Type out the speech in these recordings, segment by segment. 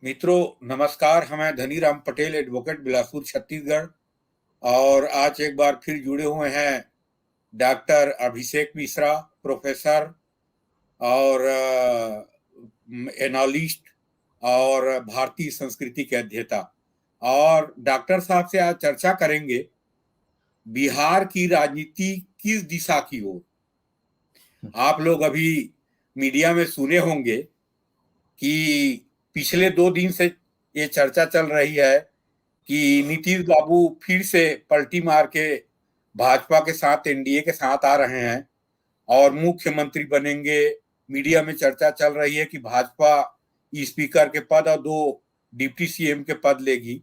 मित्रों नमस्कार। हमें धनीराम पटेल, एडवोकेट, बिलासपुर, छत्तीसगढ़। और आज एक बार फिर जुड़े हुए हैं डॉक्टर अभिषेक मिश्रा, प्रोफेसर और एनालिस्ट और भारतीय संस्कृति के अध्येता। और डॉक्टर साहब से आज चर्चा करेंगे बिहार की राजनीति किस दिशा की ओर। आप लोग अभी मीडिया में सुने होंगे कि पिछले 2 दिन से ये चर्चा चल रही है कि नीतीश बाबू फिर से पलटी मार के भाजपा के साथ, एनडीए के साथ आ रहे हैं और मुख्यमंत्री बनेंगे। मीडिया में चर्चा चल रही है कि भाजपा स्पीकर के पद और 2 डिप्टी सीएम के पद लेगी।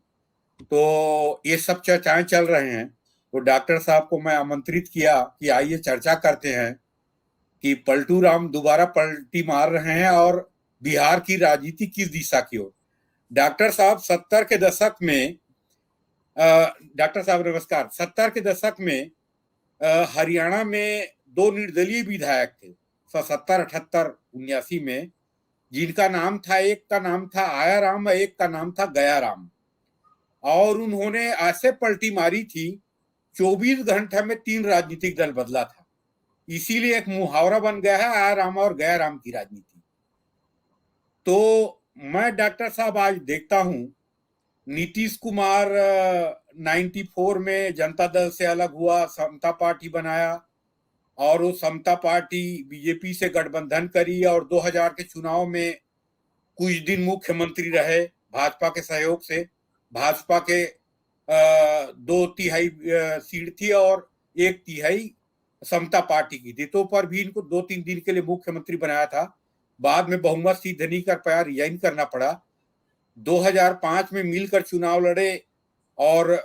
तो ये सब चर्चाएं चल रहे हैं। तो डॉक्टर साहब को मैं आमंत्रित किया कि आइए चर्चा करते हैं कि पलटू राम दोबारा पलटी मार रहे हैं और बिहार की राजनीति किस दिशा की ओर। डॉक्टर साहब 70 के दशक में डॉक्टर साहब नमस्कार। 70 के दशक में हरियाणा में 2 निर्दलीय विधायक थे 77, 78, 79 में, जिनका नाम था, एक का नाम था आया राम, एक का नाम था गया राम। और उन्होंने ऐसे पलटी मारी थी, 24 घंटे में 3 राजनीतिक दल बदला था। इसीलिए एक मुहावरा बन गया है आया राम और गया राम की राजनीति। तो मैं डॉक्टर साहब आज देखता हूं नीतीश कुमार 94 में जनता दल से अलग हुआ, समता पार्टी बनाया और वो समता पार्टी बीजेपी से गठबंधन करी और 2000 के चुनाव में कुछ दिन मुख्यमंत्री रहे भाजपा के सहयोग से। भाजपा के 2/3 सीट थी और 1/3 समता पार्टी की थी। तो पर भी इनको 2-3 दिन के लिए मुख्यमंत्री बनाया था। बाद में बहुमत सिद्ध नहीं कर पाया, रिजाइन करना पड़ा। 2005 में मिलकर चुनाव लड़े और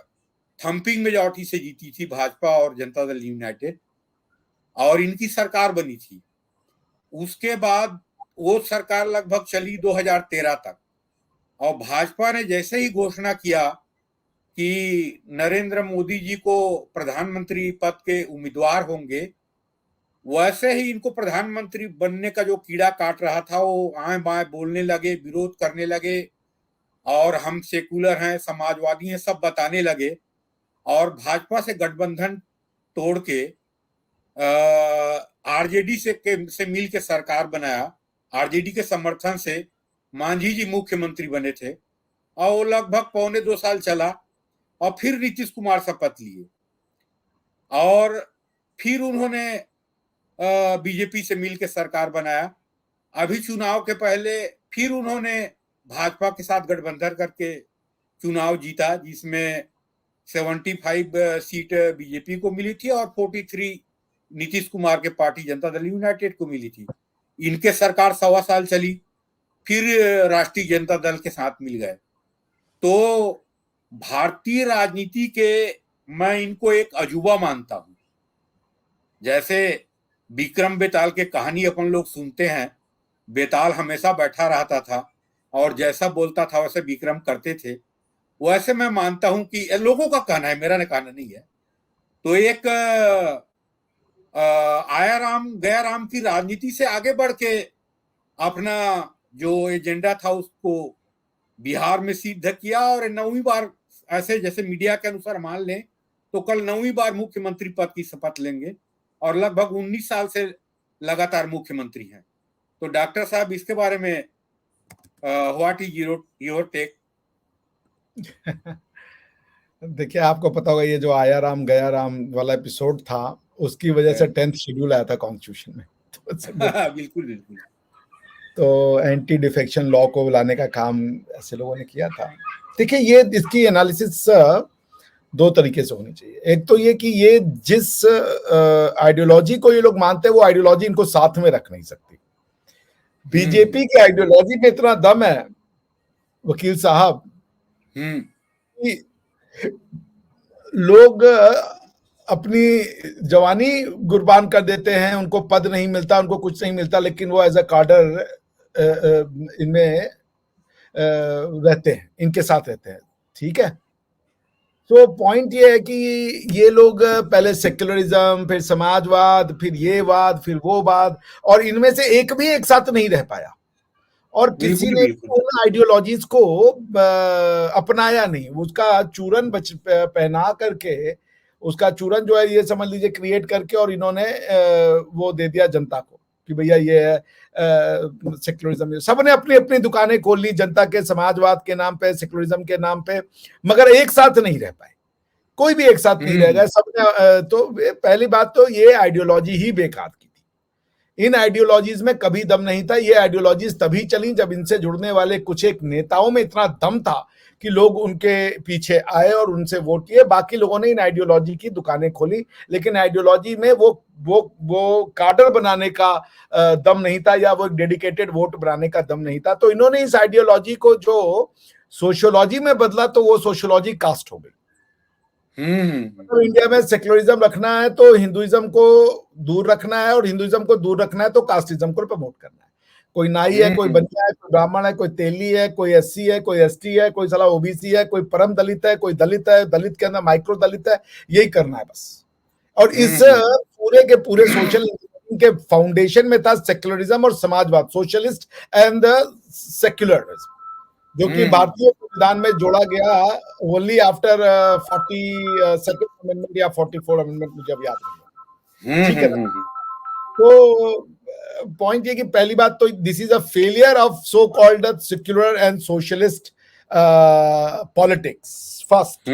थंपिंग मेजॉरिटी से जीती थी भाजपा और जनता दल यूनाइटेड, और इनकी सरकार बनी थी। उसके बाद वो सरकार लगभग चली 2013 तक। और भाजपा ने जैसे ही घोषणा किया कि नरेंद्र मोदी जी को प्रधानमंत्री पद के उम्मीदवार होंगे, वैसे ही इनको प्रधानमंत्री बनने का जो कीड़ा काट रहा था वो आए बाएं बोलने लगे, विरोध करने लगे और हम सेकुलर हैं, समाजवादी हैं, सब बताने लगे। और भाजपा से गठबंधन तोड़ के आरजेडी से मिल के सरकार बनाया। आरजेडी के समर्थन से मांझी जी मुख्यमंत्री बने थे और वो लगभग 1.25 साल चला और फिर नीतीश कुमार शपथ लिए और फिर उन्होंने बीजेपी से मिल के सरकार बनाया। अभी चुनाव के पहले फिर उन्होंने भाजपा के साथ गठबंधन करके चुनाव जीता, जिसमें 75 सीट बीजेपी को मिली थी और 43 नीतीश कुमार के पार्टी जनता दल यूनाइटेड को मिली थी। इनके सरकार 1.25 साल चली, फिर राष्ट्रीय जनता दल के साथ मिल गए। तो भारतीय राजनीति के मैं इनको एक अजूबा मानता हूं। जैसे विक्रम बेताल के कहानी अपन लोग सुनते हैं, बेताल हमेशा बैठा रहता था और जैसा बोलता था वैसे विक्रम करते थे। वैसे मैं मानता हूं कि लोगों का कहना है, मेरा कहना नहीं है। तो एक आया राम गया राम की राजनीति से आगे बढ़ के अपना जो एजेंडा था उसको बिहार में सिद्ध किया और 9वीं बार, ऐसे जैसे मीडिया के अनुसार मान लें तो कल 9वीं बार मुख्यमंत्री पद की शपथ लेंगे और लगभग 19 साल से लगातार मुख्यमंत्री हैं। तो डॉक्टर साहब इसके बारे में व्हाट इज योर टेक? देखिए, आपको पता होगा ये जो आया राम गया राम वाला एपिसोड था, उसकी वजह से 10th शेड्यूल आया था कॉन्स्टिट्यूशन में। बिल्कुल बिल्कुल। तो एंटी डिफेक्शन लॉ को लाने का काम ऐसे लोगों ने किया था। देखिए, ये इसकी एनालिसिस 2 तरीके से होनी चाहिए। एक तो ये कि ये जिस आइडियोलॉजी को ये लोग मानते हैं वो आइडियोलॉजी इनको साथ में रख नहीं सकती। बीजेपी की आइडियोलॉजी में इतना दम है वकील साहब कि लोग अपनी जवानी कुर्बान कर देते हैं, उनको पद नहीं मिलता, उनको कुछ नहीं मिलता, लेकिन वो एज अ कार्डर इनमें रहते हैं, इनके साथ रहते हैं। ठीक है, तो पॉइंट ये है कि ये लोग पहले सेक्युलरिज्म, फिर समाजवाद, फिर ये वाद, फिर वो वाद, और इनमें से एक भी एक साथ नहीं रह पाया। और किसी बिल्कुल ने बिल्कुल। उन आइडियोलॉजीज को अपनाया नहीं, उसका चूरन पहना करके, उसका चूरन जो है ये समझ लीजिए क्रिएट करके, और इन्होंने वो दे दिया जनता को कि भैया ये है सेक्युलरिज्म। सबने अपनी अपनी दुकानें खोल ली जनता के समाजवाद के नाम पे, सेक्युलरिज्म के नाम पे, मगर एक साथ नहीं रह पाए, कोई भी एक साथ नहीं रह गया सबने। तो पहली बात तो ये आइडियोलॉजी ही बेकार की थी, इन आइडियोलॉजीज में कभी दम नहीं था। ये आइडियोलॉजीज तभी चली जब इनसे जुड़ने वाले कुछ एक नेताओं में इतना दम था कि लोग उनके पीछे आए और उनसे वोट किए। बाकी लोगों ने इन आइडियोलॉजी की दुकानें खोली, लेकिन आइडियोलॉजी में वो कार्डर बनाने का दम नहीं था, या वो एक डेडिकेटेड वोट बनाने का दम नहीं था। तो इन्होंने इस आइडियोलॉजी को जो सोशियोलॉजी में बदला, तो वो सोशियोलॉजी कास्ट हो गई। तो इंडिया में सेक्युलरिज्म रखना है तो हिंदुइज्म को दूर रखना है, और हिंदुइज्म को दूर रखना है तो कास्टिज्म को प्रमोट करना है। कोई नाई है, कोई बनिया है, कोई ब्राह्मण है, कोई तेली है, कोई एससी है, कोई एसटी है, कोई साला ओबीसी है, कोई परम दलित है, कोई दलित है, दलित के अंदर माइक्रो दलित है, यही करना है बस। और इस पूरे के पूरे सोशल इंजीनियरिंग के फाउंडेशन में था सेक्युलरिज्म और समाजवाद, सोशलिस्ट एंड सेक्युलरिज्म, जो कि भारतीय संविधान में जोड़ा गया ओनली आफ्टर 42nd अमेंडमेंट या 44 अमेंडमेंट, मुझे अब याद नहीं है। ठीक है ना? तो पॉइंट ये कि पहली बात तो this is a failure of so called secular and socialist politics, first.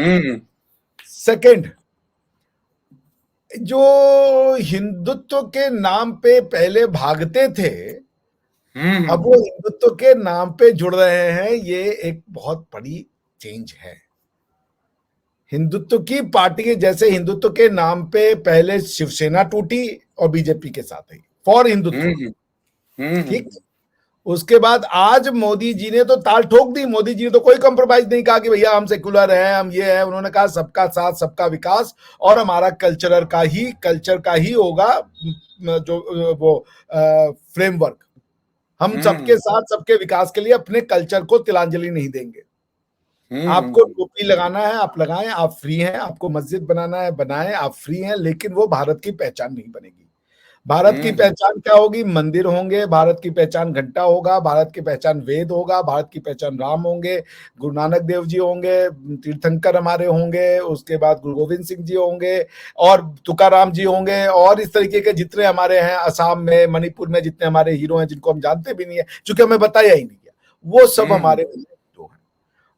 Second, जो हिंदुत्व के नाम पे पहले भागते थे, अब वो हिंदुत्व के नाम पे जुड़ रहे हैं, ये एक बहुत बड़ी चेंज है। हिंदुत्व की पार्टी, जैसे हिंदुत्व के नाम पे पहले शिवसेना टूटी और बीजेपी के साथ आई फॉर हिंदुत्व, ठीक। उसके बाद आज मोदी जी ने तो ताल ठोक दी, मोदी जी ने तो कोई कंप्रोमाइज नहीं कहा कि भैया हम सेकुलर हैं, हम ये है। उन्होंने कहा सबका साथ सबका विकास, और हमारा कल्चर का ही होगा जो वो फ्रेमवर्क। हम सबके साथ सबके विकास के लिए अपने कल्चर को तिलांजलि नहीं देंगे। आपको टोपी लगाना है आप लगाएं, आप फ्री हैं। आपको मस्जिद बनाना है बनाएं, आप फ्री हैं। लेकिन वो भारत की पहचान नहीं बनेगी। भारत की पहचान क्या होगी? मंदिर होंगे, भारत की पहचान घंटा होगा, भारत की पहचान वेद होगा, भारत की पहचान राम होंगे, गुरु नानक देव जी होंगे, तीर्थंकर हमारे होंगे, उसके बाद गुरु गोविंद सिंह जी होंगे, और तुकाराम जी होंगे, और इस तरीके के जितने हमारे हैं असम में, मणिपुर में जितने हमारे हीरो हैं, जिनको हम जानते भी नहीं है, चूंकि हमें बताया ही नहीं है, वो सब हमारे हीरो हैं।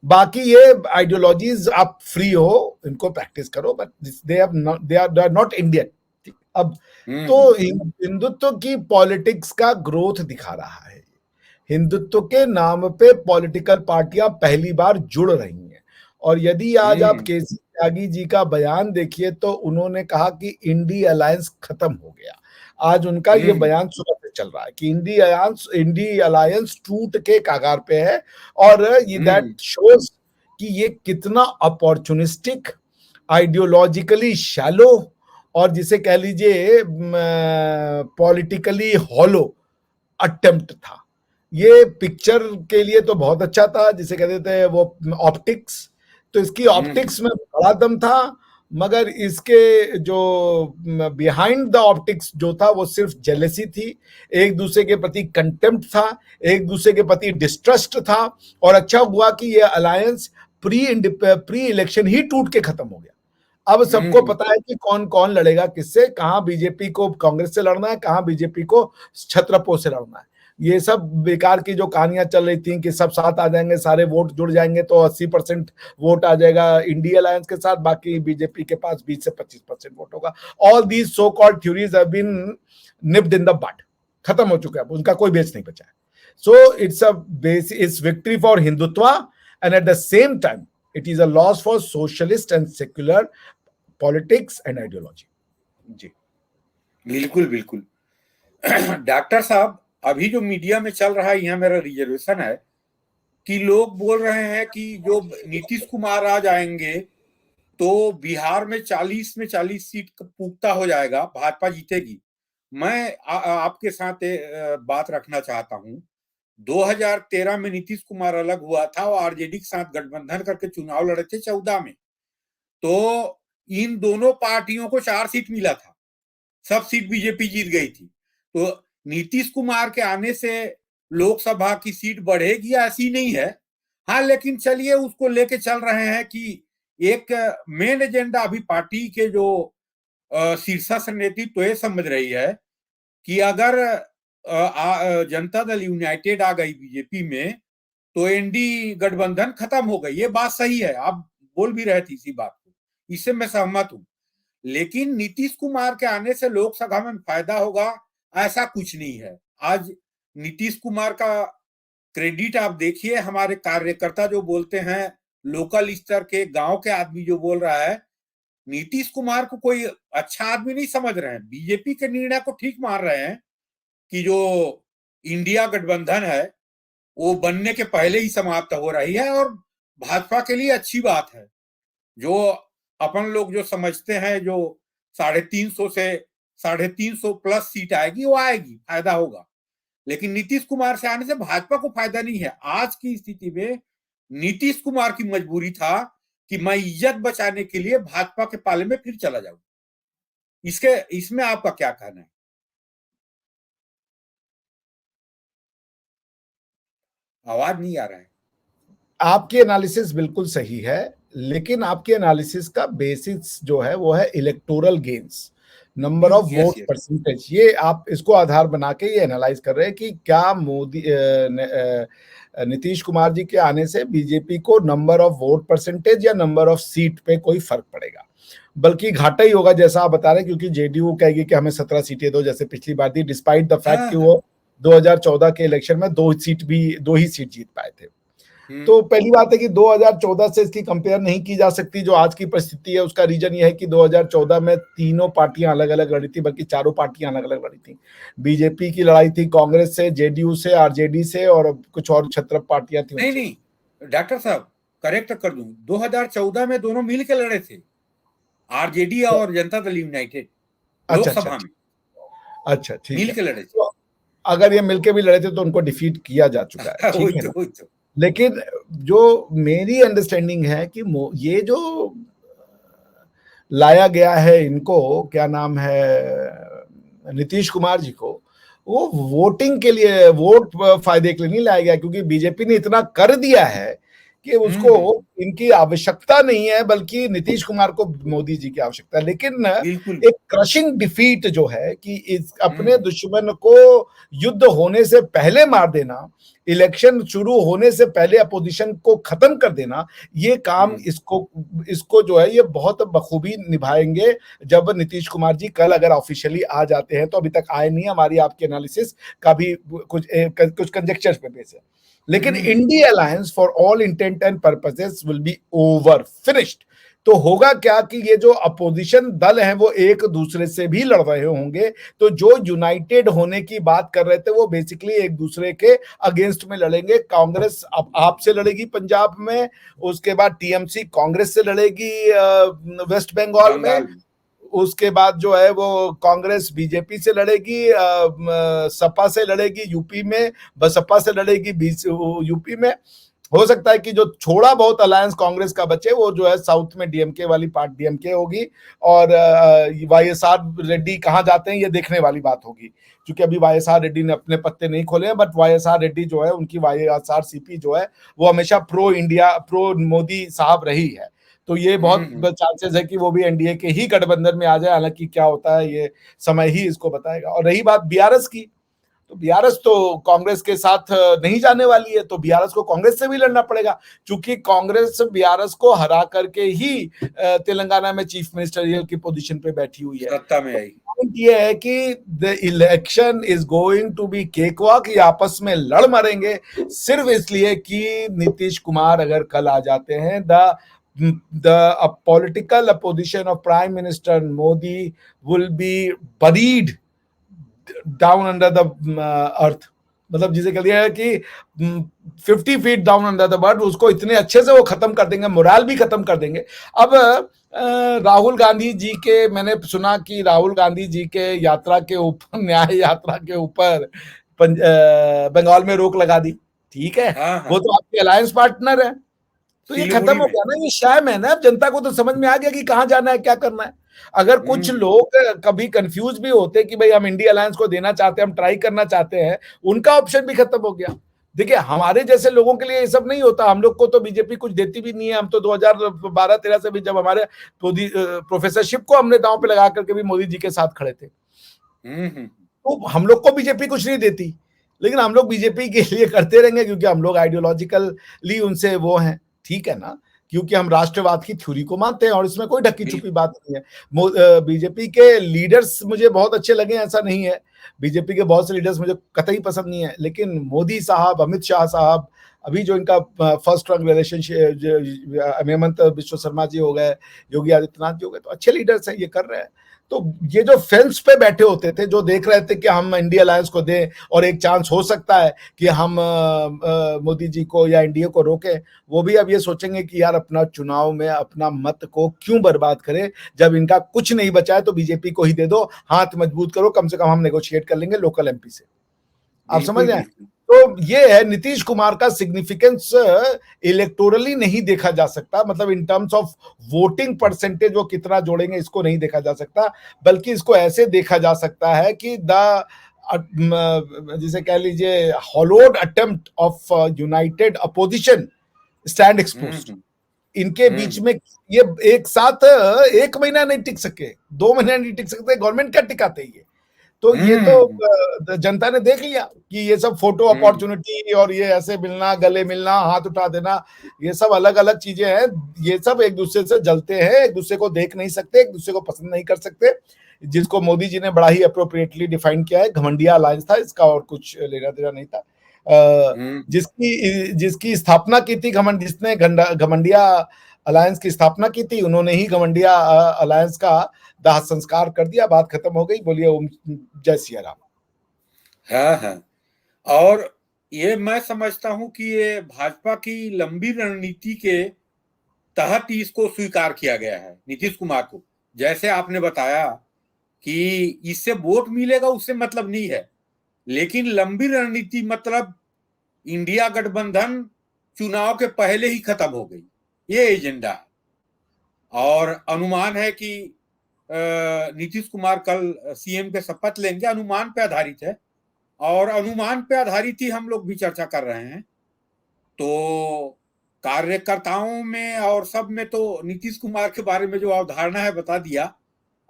बाकी ये आइडियोलॉजीज आप फ्री हो, इनको प्रैक्टिस करो, but they are not Indian. अब तो हिंदुत्व की पॉलिटिक्स का ग्रोथ दिखा रहा है। हिंदुत्व के नाम पे पॉलिटिकल पार्टियां पहली बार जुड़ रही हैं। और यदि आज आप केसी त्यागी जी का बयान देखिए, तो उन्होंने कहा कि इंडी अलायंस खत्म हो गया। आज उनका ये बयान सुबह से चल रहा है कि इंडी अलायंस टूट के कागार पे है। और ये दैट शोज कि ये कितना अपॉर्चुनिस्टिक, आइडियोलॉजिकली शैलो, और जिसे कह लीजिए पॉलिटिकली हॉलो अटेम्प्ट था। ये पिक्चर के लिए तो बहुत अच्छा था, जिसे कहते थे वो ऑप्टिक्स। तो इसकी ऑप्टिक्स में बड़ा दम था, मगर इसके जो बिहाइंड द ऑप्टिक्स जो था, वो सिर्फ जेलेसी थी, एक दूसरे के प्रति कंटेम्प्ट था, एक दूसरे के प्रति डिस्ट्रस्ट था। और अच्छा हुआ कि ये अलायंस प्री इलेक्शन ही टूट के खत्म हो गया। अब सबको पता है कि कौन कौन लड़ेगा किससे, कहां बीजेपी को कांग्रेस से लड़ना है, कहां बीजेपी को छत्रपों से लड़ना है। ये सब बेकार की जो कहानियां चल रही थी कि सब साथ आ जाएंगे, सारे वोट जुड़ जाएंगे तो 80% वोट आ जाएगा इंडिया अलायंस के साथ, बाकी बीजेपी के पास 20 से 25% वोट होगा। All these so called theories have been nipped in the bud, खत्म हो चुका है, उनका कोई बेस नहीं बचा है। So it's a base, it's victory for Hindutva, and at the same time it is a loss for socialist and secular politics and ideology। जी बिल्कुल बिल्कुल। डॉक्टर साहब, अभी जो मीडिया में चल रहा है, यहाँ मेरा रिजर्वेशन है कि लोग बोल रहे हैं कि जो नीतीश कुमार आ जाएंगे तो बिहार में 40 में 40 सीट पुख्ता हो जाएगा, भाजपा जीतेगी। मैं आपके साथ बात रखना चाहता हूं। 2013 में नीतीश कुमार अलग हुआ था और आरजेडी के साथ गठबंधन करके चुनाव लड़े थे 14 में। तो इन दोनों पार्टियों को 4 सीट मिला था, सब सीट बीजेपी जीत गई थी। तो नीतीश कुमार के आने से लोकसभा की सीट बढ़ेगी, ऐसी नहीं है। हाँ, लेकिन चलिए उसको लेके चल रहे हैं कि एक मेन एजेंडा अभी पार्टी के जो शीर्षस्थ नेतृत्व तो ये समझ रही है कि अगर जनता दल यूनाइटेड आ गई बीजेपी में तो एनडी गठबंधन खत्म हो गई। ये बात सही है, आप बोल भी रहे थे इसी बात को, इससे मैं सहमत हूं। लेकिन नीतीश कुमार के आने से लोकसभा में फायदा होगा ऐसा कुछ नहीं है। आज नीतीश कुमार का क्रेडिट आप देखिए, हमारे कार्यकर्ता जो बोलते हैं, लोकल स्तर के गांव के आदमी जो बोल रहा है, नीतीश कुमार को कोई अच्छा आदमी नहीं समझ रहे हैं। बीजेपी के निर्णय को ठीक मान रहे हैं कि जो इंडिया गठबंधन है वो बनने के पहले ही समाप्त हो रही है, और भाजपा के लिए अच्छी बात है। जो अपन लोग जो समझते हैं जो 350 से 350 प्लस सीट आएगी, वो आएगी, फायदा होगा। लेकिन नीतीश कुमार से आने से भाजपा को फायदा नहीं है। आज की स्थिति में नीतीश कुमार की मजबूरी था कि मैं इज्जत बचाने के लिए भाजपा के पाले में फिर चला जाऊं। इसमें आपका क्या कहना है? आवाज नहीं आ रहा है। आपकी एनालिसिस बिल्कुल सही है, लेकिन आपके एनालिसिस का बेसिस जो है वो है electoral gains, number of yes, vote percentage. ये आप इसको आधार बना के ये एनालाइज कर रहे हैं कि क्या नीतीश कुमार जी के आने से बीजेपी को नंबर ऑफ वोट परसेंटेज या नंबर ऑफ सीट पे कोई फर्क पड़ेगा, बल्कि घाटा ही होगा जैसा आप बता रहे हैं, क्योंकि जेडीयू कहेगी कि हमें 17 सीटें दो जैसे पिछली बार दी, डिस्पाइट द फैक्ट कि वो 2014 के इलेक्शन में 2 ही सीट जीत पाए थे। तो पहली बात है कि 2014 से इसकी कंपेयर नहीं की जा सकती। जो आज की परिस्थिति है उसका रीजन ये है कि 2014 में तीनों पार्टियां अलग अलग लड़ी थी, बल्कि चारों पार्टियां अलग अलग लड़ी थी। बीजेपी की लड़ाई थी कांग्रेस से, जेडीयू से, आरजेडी से, और कुछ और छत्र पार्टियां थी। नहीं, डॉक्टर साहब करेक्ट कर दूं, 2014 में दोनों मिल के लड़े थे, आरजेडी और जनता दल यूनाइटेड, लोकसभा में। अच्छा, ठीक मिल है। के लड़े थे। तो अगर ये मिलके भी लड़े थे तो उनको डिफीट किया जा चुका है, ठीक है ना? लेकिन जो मेरी अंडरस्टैंडिंग है कि ये जो लाया गया है इनको, क्या नाम है, नीतीश कुमार जी को, वो वोटिंग के लिए, वोट फायदे के लिए नहीं लाया गया, क्योंकि बीजेपी ने इतना कर दिया है कि उसको इनकी आवश्यकता नहीं है, बल्कि नीतीश कुमार को मोदी जी की आवश्यकता है। लेकिन एक क्रशिंग डिफीट जो है कि इस अपने दुश्मन को युद्ध होने से पहले मार देना, इलेक्शन शुरू होने से पहले अपोजिशन को खत्म कर देना, ये काम इसको जो है ये बहुत बखूबी निभाएंगे जब नीतीश कुमार जी कल अगर ऑफिशियली आ जाते हैं। तो अभी तक आए नहीं, हमारी आपकी एनालिसिस का भी कुछ कंजेक्चर्स पे बेस है। लेकिन India alliance for all intent and purposes will be over finished. तो होगा क्या कि ये जो अपोजिशन दल हैं वो एक दूसरे से भी लड़ रहे होंगे। तो जो यूनाइटेड होने की बात कर रहे थे वो बेसिकली एक दूसरे के अगेंस्ट में लड़ेंगे। कांग्रेस अब आपसे लड़ेगी पंजाब में, उसके बाद टीएमसी कांग्रेस से लड़ेगी वेस्ट बंगाल में, उसके बाद जो है वो कांग्रेस बीजेपी से लड़ेगी, सपा से लड़ेगी यूपी में, बसपा से लड़ेगी यूपी में। हो सकता है कि जो थोड़ा बहुत अलायंस कांग्रेस का बचे वो जो है साउथ में डीएमके वाली पार्ट डीएमके होगी, और वाईएसआर रेड्डी कहां जाते हैं ये देखने वाली बात होगी, क्योंकि अभी वाईएसआर रेड्डी ने अपने पत्ते नहीं खोले हैं। बट वाईएसआर रेड्डी जो है, उनकी वाईएसआर सीपी जो है वो हमेशा प्रो इंडिया, प्रो मोदी साहब रही है। तो ये बहुत चांसेस है कि वो भी एनडीए के ही गठबंधन में आ जाए। हालांकि क्या होता है ये समय ही इसको बताएगा। और रही बात बीआरएस की, तो बीआरएस तो कांग्रेस के साथ नहीं जाने वाली है, तो बीआरएस को कांग्रेस से भी लड़ना पड़ेगा, क्योंकि कांग्रेस बीआरएस को हरा करके ही तेलंगाना में चीफ मिनिस्टर की पोजीशन पे बैठी हुई है। सत्ता में आई। ये है कि the election is going to be cake walk. ये आपस में लड़ मरेंगे सिर्फ इसलिए कि नीतीश कुमार अगर कल आ जाते हैं, the political opposition of Prime Minister Modi will be buried down under the earth। मतलब जिसे कह दिया है कि 50 feet down under the birth, उसको इतने अच्छे से वो खत्म कर देंगे, मोराल भी खत्म कर देंगे। अब राहुल गांधी जी के, मैंने सुना कि राहुल गांधी जी के यात्रा के ऊपर, न्याय यात्रा के ऊपर बंगाल में रोक लगा दी। ठीक है, वो तो आपके अलायंस पार्टनर है, तो ये सिलीगुड़ी खत्म हो में। गया ना, ये शैम है ना। अब जनता को तो समझ में आ गया कि कहाँ जाना है, क्या करना है। अगर कुछ लोग कभी कंफ्यूज भी होते कि भाई हम इंडिया अलायंस को देना चाहते हैं, हम ट्राई करना चाहते हैं, उनका ऑप्शन भी खत्म हो गया। देखिए हमारे जैसे लोगों के लिए ये सब नहीं होता। हम लोग को तो बीजेपी कुछ देती भी नहीं है। हम तो 2012-13 से भी, जब हमारे प्रोफेसरशिप को हमने दांव पे लगा करके भी मोदी जी के साथ खड़े थे, तो हम लोग को बीजेपी कुछ नहीं देती। लेकिन हम लोग बीजेपी के लिए करते रहेंगे क्योंकि हम लोग आइडियोलॉजिकली उनसे वो हैं, ठीक है ना, क्योंकि हम राष्ट्रवाद की थ्योरी को मानते हैं और इसमें कोई ढकी छुपी बात नहीं है। बीजेपी के लीडर्स मुझे बहुत अच्छे लगे, ऐसा नहीं है। बीजेपी के बहुत से लीडर्स मुझे कतई पसंद नहीं है, लेकिन मोदी साहब, अमित शाह साहब, अभी जो इनका फर्स्ट रंग रिलेशनशिप, हेमंत बिश्व शर्मा जी हो गए, योगी आदित्यनाथ जी हो गए, तो अच्छे लीडर्स हैं, ये कर रहे हैं। तो ये जो फेंस पे बैठे होते थे, जो देख रहे थे कि हम इंडिया अलायंस को दें और एक चांस हो सकता है कि हम मोदी जी को या एनडीए को रोकें, वो भी अब ये सोचेंगे कि यार अपना चुनाव में अपना मत को क्यों बर्बाद करें, जब इनका कुछ नहीं बचा है तो बीजेपी को ही दे दो, हाथ मजबूत करो, कम से कम हम नेगोशिएट कर लेंगे लोकल एमपी से। आप समझ रहे हैं? तो ये है, नीतीश कुमार का सिग्निफिकेंस इलेक्टोरली नहीं देखा जा सकता, मतलब in terms of voting percentage वो कितना जोड़ेंगे इसको नहीं देखा जा सकता, बल्कि इसको ऐसे देखा जा सकता है कि जिसे कह लीजिए hollowed attempt of United opposition stand exposed. इनके बीच में ये एक साथ 1 महीना नहीं टिक सके, 2 महीना नहीं टिक सकते, गवर्नमेंट क्या टिकाते ये। तो ये तो जनता ने देख लिया कि ये सब फोटो अपॉर्चुनिटी और ये ऐसे मिलना, गले मिलना, हाथ उठा देना, ये सब अलग अलग चीजें हैं। ये सब एक दूसरे से जलते हैं, एक दूसरे को देख नहीं सकते, एक दूसरे को पसंद नहीं कर सकते, जिसको मोदी जी ने बड़ा ही अप्रोप्रिएटली डिफाइन किया है, घमंडिया अलायंस था इसका, और कुछ लेना देना नहीं था। जिसकी स्थापना की थी जिसने घमंडिया अलायंस की स्थापना की थी, उन्होंने ही घमंडिया अलायंस का दाह संस्कार कर दिया, बात खत्म हो गई। बोलिए ओम जय सिया राम। हाँ। और ये मैं समझता हूं कि ये भाजपा की लंबी रणनीति के तहत ही इसको स्वीकार किया गया है नीतीश कुमार को। जैसे आपने बताया कि इससे वोट मिलेगा, उससे मतलब नहीं है, लेकिन लंबी रणनीति मतलब इंडिया गठबंधन चुनाव के पहले ही खत्म हो गई, ये एजेंडा है। और अनुमान है कि नीतीश कुमार कल सीएम के शपथ लेंगे, अनुमान पे आधारित है, और अनुमान पे आधारित ही हम लोग भी चर्चा कर रहे हैं। तो कार्यकर्ताओं में और सब में तो नीतीश कुमार के बारे में जो अवधारणा है बता दिया।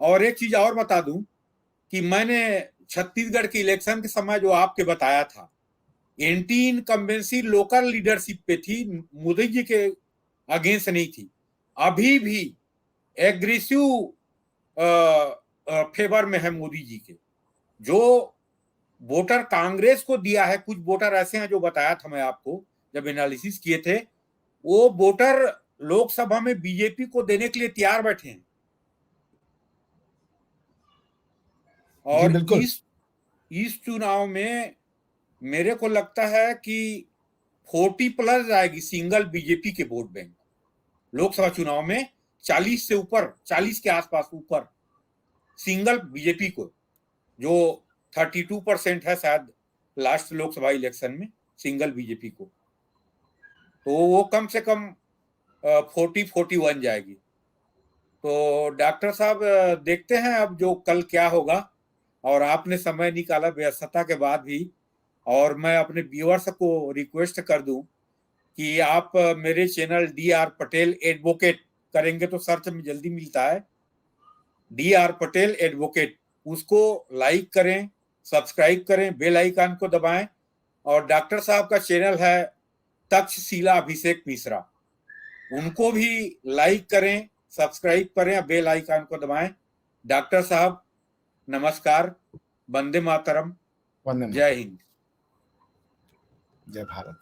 और एक चीज और बता दूं कि मैंने छत्तीसगढ़ के इलेक्शन के समय जो आपके बताया था, एंटी इनकम्बेंसी लोकल लीडरशिप पे थी, मोदी जी के अगेंस्ट नहीं थी। अभी भी एग्रेसिव फेवर में है मोदी जी के। जो वोटर कांग्रेस को दिया है, कुछ वोटर ऐसे हैं जो बताया था मैं आपको जब एनालिसिस किए थे, वो वोटर लोकसभा में बीजेपी को देने के लिए तैयार बैठे हैं। और इस चुनाव में मेरे को लगता है कि 40+ जाएगी सिंगल बीजेपी के वोट बैंक लोकसभा चुनाव में। 40 से ऊपर, 40 के आसपास ऊपर सिंगल बीजेपी को, जो 32% है शायद लास्ट लोकसभा इलेक्शन में सिंगल बीजेपी को, तो वो कम से कम 40-41 जाएगी। तो डॉक्टर साहब देखते हैं अब जो कल क्या होगा। और आपने समय निकाला व्यस्तता के बाद भी, और मैं अपने व्यूअर्स को रिक्वेस्ट कर दूं कि आप मेरे चैनल DR पटेल एडवोकेट करेंगे तो सर्च में जल्दी मिलता है, DR पटेल एडवोकेट, उसको लाइक करें, सब्सक्राइब करें, बेल आइकन को दबाएं। और डॉक्टर साहब का चैनल है तक्षशिला अभिषेक मिश्रा, उनको भी लाइक करें, सब्सक्राइब करें, बेल आइकन को दबाएं। डॉक्टर साहब नमस्कार, वंदे मातरम, जय हिंद, जय भारत।